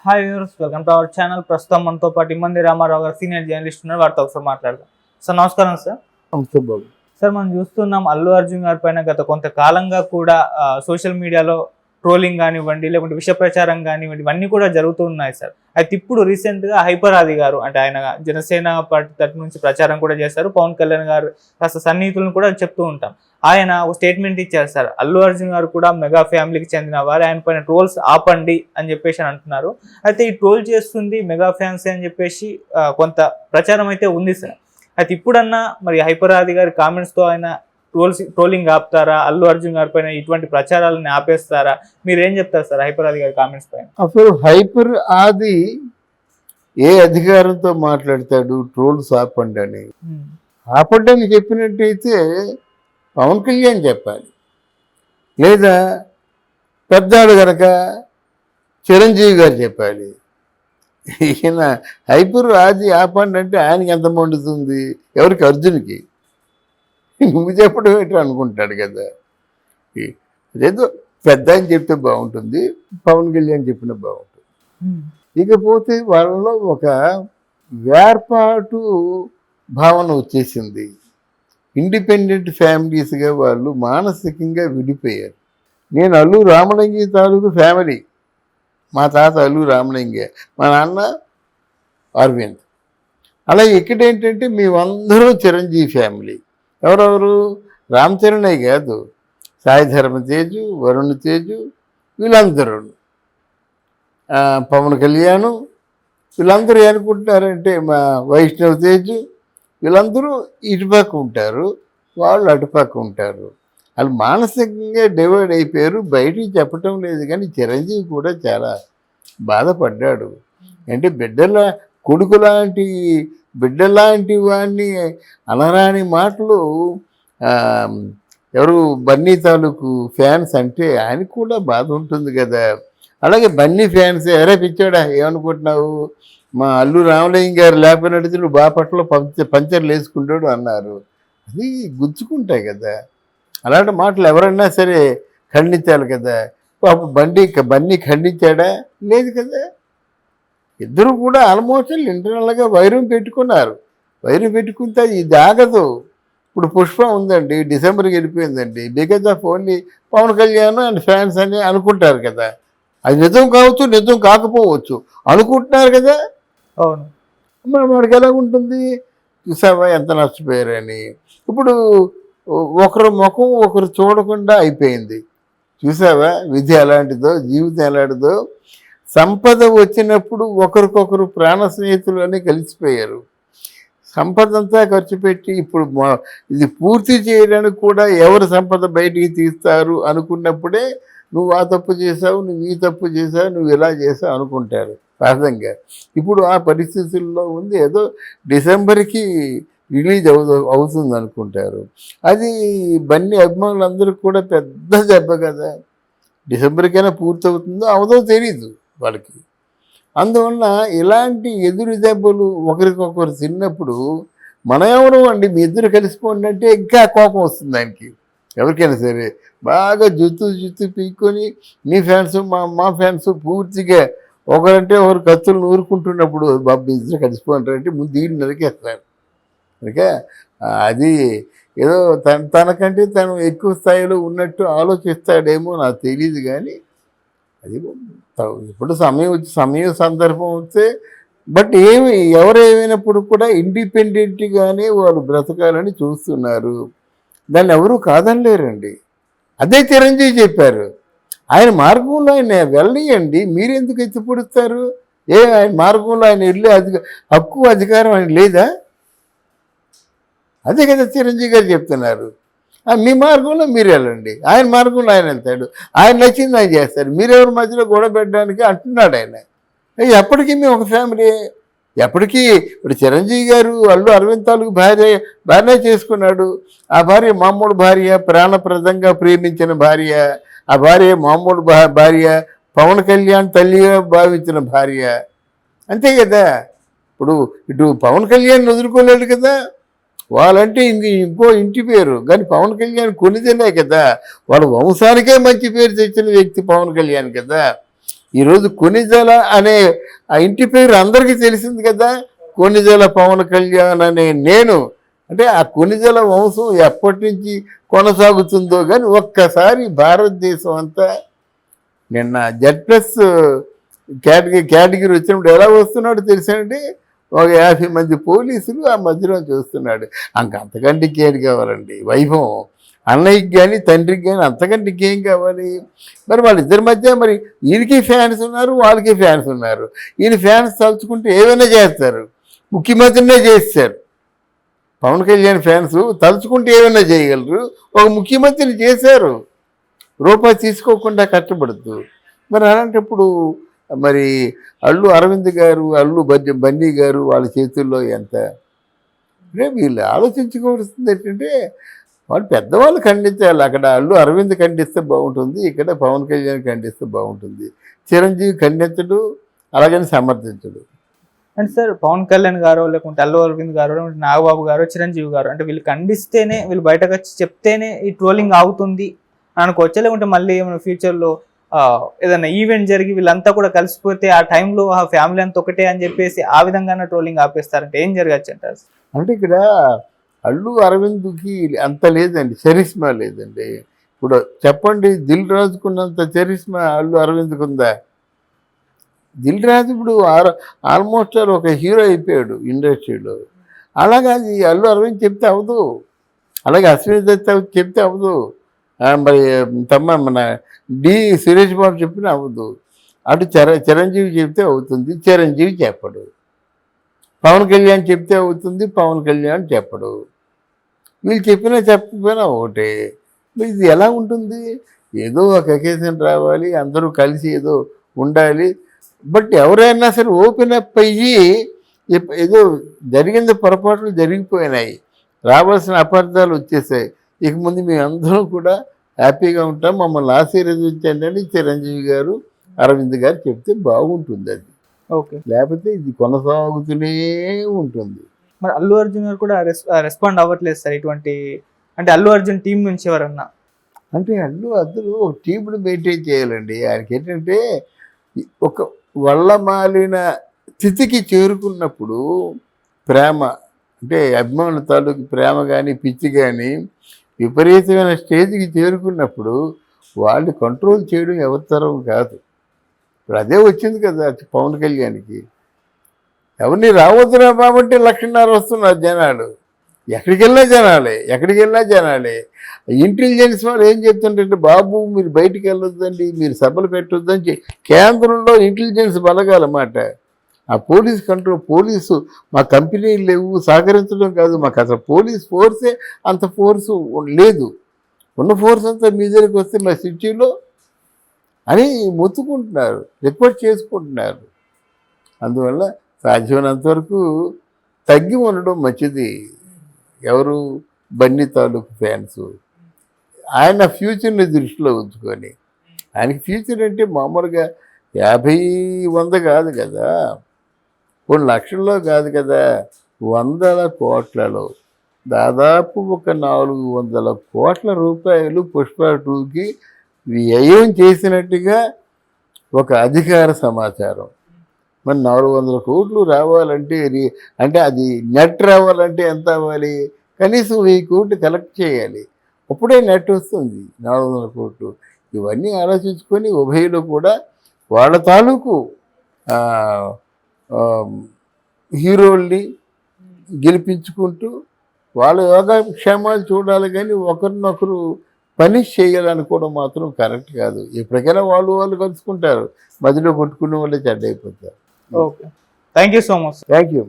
Hi viewers, welcome to our channel. ప్రస్తుతం మనతో పాటు ఇమ్మంది రామారావు గారు సీనియర్ జర్నలిస్ట్ ఉన్నారు. వారితో ఒకసారి మాట్లాడదాం. సార్ నమస్కారం. సార్ మనం చూస్తున్నాం అల్లు అర్జున్ గారి పైన గత కొంతకాలంగా కూడా సోషల్ మీడియాలో ట్రోలింగ్ కానివ్వండి, లేకుంటే విష ప్రచారం కానివ్వండి, ఇవన్నీ కూడా జరుగుతూ ఉన్నాయి సార్. అయితే ఇప్పుడు రీసెంట్గా హైపర్ ఆది గారు, అంటే ఆయన జనసేన పార్టీ తరఫు నుంచి ప్రచారం కూడా చేశారు. పవన్ కళ్యాణ్ గారు కాస్త సన్నిహితులను కూడా చెప్తూ ఉంటాం. ఆయన ఒక స్టేట్మెంట్ ఇచ్చారు సార్. అల్లు అర్జున్ గారు కూడా మెగా ఫ్యామిలీకి చెందిన వారు, ఆయన పైన ట్రోల్స్ ఆపండి అని చెప్పేసి అంటున్నారు. అయితే ఈ ట్రోల్ చేస్తుంది మెగా ఫ్యాన్స్ అని చెప్పేసి కొంత ప్రచారం అయితే ఉంది సార్. అయితే ఇప్పుడన్నా మరి హైపర్ ఆది గారి కామెంట్స్తో ఆయన ట్రోలింగ్ ఆపుతారా? అల్లు అర్జున్ గారి పైన ఇటువంటి ప్రచారాలను ఆపేస్తారా? మీరు ఏం చెప్తారు సార్ హైపర్ ఆది గారి కామెంట్స్ పైన? అసలు హైపర్ ఆది ఏ అధికారంతో మాట్లాడతాడు ట్రోల్స్ ఆపండి అని? ఆపండి అని చెప్పినట్టయితే పవన్ కళ్యాణ్ చెప్పాలి, లేదా పెద్దాడు కనుక చిరంజీవి గారు చెప్పాలి. ఈయన హైపర్ ఆది ఆపండి అంటే ఆయనకి ఎంత మండుతుంది? ఎవరికి? అర్జున్కి. నువ్వు చెప్పడం ఏంటో అనుకుంటాడు కదా. అదేదో పెద్ద అని చెప్తే బాగుంటుంది, పవన్ కళ్యాణ్ చెప్పిన బాగుంటుంది. ఇకపోతే వాళ్ళలో ఒక వేర్పాటు భావన వచ్చేసింది. ఇండిపెండెంట్ ఫ్యామిలీస్గా వాళ్ళు మానసికంగా విడిపోయారు. నేను అల్లు రామలింగి తాలూకు ఫ్యామిలీ. మా తాత అల్లు రామలింగే, మా నాన్న అరవింద్. అలాగే ఇక్కడేంటంటే మేమందరూ చిరంజీవి ఫ్యామిలీ. ఎవరెవరు? రామ్ చరణే కాదు, సాయి ధర్మ తేజు, వరుణ్ తేజు, వీళ్ళందరూ, పవన్ కళ్యాణ్, వీళ్ళందరూ అనుకుంటున్నారంటే మా వైష్ణవ్ తేజు, వీళ్ళందరూ ఇటుపక్క ఉంటారు, వాళ్ళు అటుపక్క ఉంటారు. వాళ్ళు మానసికంగా డివైడ్ అయిపోయారు. బయటికి చెప్పటం లేదు, కానీ చిరంజీవి కూడా చాలా బాధపడ్డాడు. అంటే బిడ్డలాంటి వాడిని అనరాని మాటలు ఎవరు బన్నీ తాలూకు ఫ్యాన్స్ అంటే ఆయనకు కూడా బాధ ఉంటుంది కదా. అలాగే బన్నీ ఫ్యాన్స్ ఎవరే పిచ్చాడా ఏమనుకుంటున్నావు, మా అల్లు రామలింగ గారు లేకపోయినట్టు నువ్వు బాపట్లో పంచర్లు వేసుకుంటాడు అన్నారు. అది గుచ్చుకుంటాయి కదా. అలాంటి మాటలు ఎవరన్నా సరే ఖండించాలి కదా. పాప బన్నీ ఖండించాడా? లేదు కదా. ఇద్దరు కూడా ఆల్మోస్ట్ ఇంటర్నల్గా వైరం పెట్టుకున్నారు. వైరం పెట్టుకుంటే ఇది ఆగదు. ఇప్పుడు పుష్ప ఉందండి, డిసెంబర్కి వెళ్ళిపోయిందండి. Because of only Pawan Kalyan and fans అని అనుకుంటారు కదా. అది నిజం కావచ్చు, నిజం కాకపోవచ్చు, అనుకుంటున్నారు కదా. అవును. మరి వాడికి ఎలా ఉంటుంది? చూసావా ఎంత నష్టపోయారని. ఇప్పుడు ఒకరు ముఖం ఒకరు చూడకుండా అయిపోయింది. చూసావా విధి ఎలాంటిదో, జీవితం ఎలాంటిదో. సంపద వచ్చినప్పుడు ఒకరికొకరు ప్రాణ స్నేహితులు అని కలిసిపోయారు. సంపద అంతా ఖర్చు పెట్టి ఇప్పుడు ఇది పూర్తి చేయడానికి కూడా ఎవరు సంపద బయటికి తీస్తారు అనుకున్నప్పుడే నువ్వు ఆ తప్పు చేసావు, నువ్వు ఈ తప్పు చేసావు, నువ్వు ఇలా చేసావు అనుకుంటారు సహజంగా. ఇప్పుడు ఆ పరిస్థితుల్లో ఉంది. ఏదో డిసెంబర్కి రిలీజ్ అవుతుంది అనుకుంటారు. అది బన్నీ అభిమానులందరికీ కూడా పెద్ద దెబ్బ కదా. డిసెంబర్కైనా పూర్తవుతుందో అవదో తెలీదు వాళ్ళకి. అందువల్ల ఇలాంటి ఎదురు దెబ్బలు ఒకరికొకరు తిన్నప్పుడు మన ఎవరు అండి మీ ఇద్దరు కలిసిపోండి అంటే ఇంకా కోపం వస్తుంది ఆయనకి. ఎవరికైనా సరే బాగా జుత్తు పీక్కొని మీ ఫ్యాన్స్ మా ఫ్యాన్స్ పూర్తిగా ఒకరంటే ఒకరు కత్తులు నూరుకుంటున్నప్పుడు బాబు ఇద్దరు కలిసిపోంటారంటే ముందు దీన్ని నరికేస్తారు. కనుక అది ఏదో తనకంటే తను ఎక్కువ స్థాయిలో ఉన్నట్టు ఆలోచిస్తాడేమో నాకు తెలియదు. కానీ అది ఇప్పుడు సమయం సందర్భం వస్తే బట్ ఎవరేమైనప్పుడు కూడా ఇండిపెండెంట్గానే వాళ్ళు బ్రతకాలని చూస్తున్నారు. దాన్ని ఎవరూ కాదనలేరండి. అదే చిరంజీవి చెప్పారు. ఆయన మార్గంలో ఆయన వెళ్ళనియండి, మీరెందుకు ఎత్తిపొడుస్తారు? ఆయన మార్గంలో ఆయన వెళ్ళే హక్కు అధికారం ఆయన లేదా? అదే కదా చిరంజీవి గారు చెప్తున్నారు. మీ మార్గంలో మీరు వెళ్ళండి, ఆయన మార్గంలో ఆయన వెళ్తాడు, ఆయన నచ్చింది ఆయన చేస్తారు, మీరెవరి మధ్యలో గొడవ పెట్టడానికి అంటున్నాడు ఆయన. ఎప్పటికీ మేము ఒక ఫ్యామిలీ. ఎప్పటికీ ఇప్పుడు చిరంజీవి గారు అల్లు అరవింద్ తాలూకు భార్య చేసుకున్నాడు. ఆ భార్య మామూలు భార్య, ప్రాణప్రదంగా ప్రేమించిన భార్య. ఆ భార్య మామూలు భార్య, పవన్ కళ్యాణ్ తల్లిగా భావించిన భార్య. అంతే కదా. ఇప్పుడు ఇటు పవన్ కళ్యాణ్ వదులుకోలేడు కదా. వాళ్ళంటే ఇంకో ఇంటి పేరు, కానీ పవన్ కళ్యాణ్ కొనిదేనే కదా. వాళ్ళ వంశానికే మంచి పేరు తెచ్చిన వ్యక్తి పవన్ కళ్యాణ్ కదా. ఈరోజు కొనిజల అనే ఆ ఇంటి పేరు అందరికీ తెలిసింది కదా. కొనిజల పవన్ కళ్యాణ్ అనే నేను అంటే ఆ కొనిజల వంశం ఎప్పటి నుంచి కొనసాగుతుందో కానీ ఒక్కసారి భారతదేశం అంతా నిన్న Z+ కేటగిరీ వచ్చినప్పుడు ఎలా వస్తున్నాడు తెలుసండి, ఒక 50 మంది పోలీసులు ఆ మధ్యలో చూస్తున్నాడు. అంతకంటే ఇంకేం కావాలండి వైభవం. అన్నయ్యకి కానీ తండ్రికి కానీ అంతకంటే ఇంకేం కావాలి. మరి వాళ్ళిద్దరి మధ్య మరి ఈయనకి ఫ్యాన్స్ ఉన్నారు, వాళ్ళకి ఫ్యాన్స్ ఉన్నారు. ఈయన ఫ్యాన్స్ తలుచుకుంటే ఏమైనా చేస్తారు, ముఖ్యమంత్రినే చేస్తారు. పవన్ కళ్యాణ్ ఫ్యాన్స్ తలుచుకుంటే ఏమైనా చేయగలరు, ఒక ముఖ్యమంత్రిని చేశారు రూపాయి తీసుకోకుండా కష్టపడుతూ. మరి అలాంటప్పుడు మరి అల్లు అరవింద్ గారు, బన్నీ గారు వాళ్ళ చేతుల్లో ఎంత అంటే వీళ్ళు ఆలోచించుకోవాల్సింది ఏంటంటే వాళ్ళు పెద్దవాళ్ళు ఖండించాలి. అక్కడ అల్లు అరవింద్ ఖండిస్తే బాగుంటుంది, ఇక్కడ పవన్ కళ్యాణ్ ఖండిస్తే బాగుంటుంది. చిరంజీవి ఖండించడు, అలాగని సమర్థించడు. అంటే సార్ పవన్ కళ్యాణ్ గారు లేకుంటే అల్లు అరవింద్ గారు లేకుంటే నాగబాబు గారు చిరంజీవి గారు అంటే వీళ్ళు ఖండిస్తేనే, వీళ్ళు బయటకు వచ్చి చెప్తేనే ఈ ట్రోలింగ్ ఆగుతుంది అనుకోవచ్చా, లేకుంటే మళ్ళీ ఏమైనా ఫ్యూచర్లో ఏదైనా ఈవెంట్ జరిగి వీళ్ళంతా కూడా కలిసిపోతే ఆ టైంలో ఆ ఫ్యామిలీ అంతా ఒకటే అని చెప్పేసి ఆ విధంగానే ట్రోలింగ్ ఆపేస్తారంటే ఏం జరగచ్చు అంటారు? అంటే ఇక్కడ అల్లు అరవింద్కి అంత లేదండి, చరిష్మా లేదండి. ఇప్పుడు చెప్పండి, దిల్ రాజుకున్నంత చరిష్మా అల్లు అరవింద్కి ఉందా? దిల్ రాజు ఇప్పుడు ఆల్మోస్ట్ ఒక హీరో అయిపోయాడు ఇండస్ట్రీలో. అలాగే అది అల్లు అరవింద్ చెప్తే అవ్వదు, అలాగే అశ్విని దత్ చెప్తే అవ్వదు, మరి మన సురేష్ బాబు చెప్పినా అవ్వదు. అటు చిరంజీవి చెప్తే అవుతుంది, చిరంజీవి చెప్పడు. పవన్ కళ్యాణ్ చెప్తే అవుతుంది, పవన్ కళ్యాణ్ చెప్పడు. వీళ్ళు చెప్పినా చెప్పకపోయినా ఒకటే. ఇది ఎలా ఉంటుంది? ఏదో ఒక అకేషన్ రావాలి, అందరూ కలిసి ఏదో ఉండాలి. బట్ ఎవరైనా సరే ఓపెన్ అప్ అయ్యి ఏదో జరిగింది, పొరపాట్లు జరిగిపోయినాయి, రావాల్సిన అపార్థాలు వచ్చేసాయి, ఇక ముందు మేము అందరం కూడా హ్యాపీగా ఉంటాం, మమ్మల్ని ఆశీర్వదించండి అని చిరంజీవి గారు, అరవింద్ గారు చెప్తే బాగుంటుంది. అది ఓకే, లేకపోతే ఇది కొనసాగుతూనే ఉంటుంది. మరి అల్లు అర్జున్ గారు కూడా రెస్పాండ్ అవ్వట్లేదు సార్ ఇటువంటి, అంటే అల్లు అర్జున్ టీం నుంచి ఎవరన్నా అంటే అందరూ ఒక టీంను మెయింటైన్ చేయాలండి. ఆయనకి ఏంటంటే ఒక వల్లమాలిన స్థితికి చేరుకున్నప్పుడు ప్రేమ అంటే అభిమానుల తాలూకు ప్రేమ కానీ పిచ్చి కానీ విపరీతమైన స్టేజ్కి చేరుకున్నప్పుడు వాళ్ళు కంట్రోల్ చేయడం ఎవరితరం కాదు. ఇప్పుడు అదే వచ్చింది కదా పవన్ కళ్యాణ్కి. ఎవరిని రావద్దురా బాబంటే 1,5,00,000 వస్తున్నారు జనాలు, ఎక్కడికి వెళ్ళినా జనాలే. ఇంటెలిజెన్స్ వాళ్ళు ఏం చెప్తుంటే, బాబు మీరు బయటికి వెళ్ళొద్దండి, మీరు సభలు పెట్టొద్దని కేంద్రంలో ఇంటెలిజెన్స్ బలగాలన్నమాట. ఆ పోలీసు మా కంపెనీలు లేవు, సహకరించడం కాదు, మాకు అసలు పోలీస్ ఫోర్సే అంత ఫోర్సు లేదు, ఉన్న ఫోర్స్ అంతా మీ దగ్గరికి వస్తే మా సిటీలో అని మొత్తుకుంటున్నారు, రిపోర్ట్ చేసుకుంటున్నారు. అందువల్ల సాధ్యమైనంత వరకు తగ్గి ఉండడం మంచిది. ఎవరు బన్నీ తాలూకు ఫ్యాన్స్ ఆయన ఫ్యూచర్ని దృష్టిలో ఉంచుకొని, ఆయనకి ఫ్యూచర్ అంటే మామూలుగా 50-100 కాదు కదా, కొన్ని లక్షల్లో కాదు కదా, 100 కోట్లలో దాదాపు ఒక 400 కోట్ల రూపాయలు పుష్ప 2కి వ్యయం చేసినట్టుగా ఒక అధికార సమాచారం. మరి 400 కోట్లు రావాలంటే అంటే అది నెట్ రావాలంటే ఎంత అవ్వాలి? కనీసం 1000 కోట్లు కలెక్ట్ చేయాలి, అప్పుడే నెట్ వస్తుంది 400 కోట్లు. ఇవన్నీ ఆలోచించుకొని ఉభయలో కూడా వాళ్ళ తాలూకు హీరోల్ని గెలిపించుకుంటూ వాళ్ళ యోగక్షేమాలు చూడాలి, కానీ ఒకరినొకరు పనిష్ చేయాలనుకోవడం మాత్రం కరెక్ట్ కాదు. ఎప్పటికైనా వాళ్ళు కలుసుకుంటారు, మధ్యలో కొట్టుకునే వాళ్ళే చెడ్డైపోతారు. Okay, thank you so much. Thank you.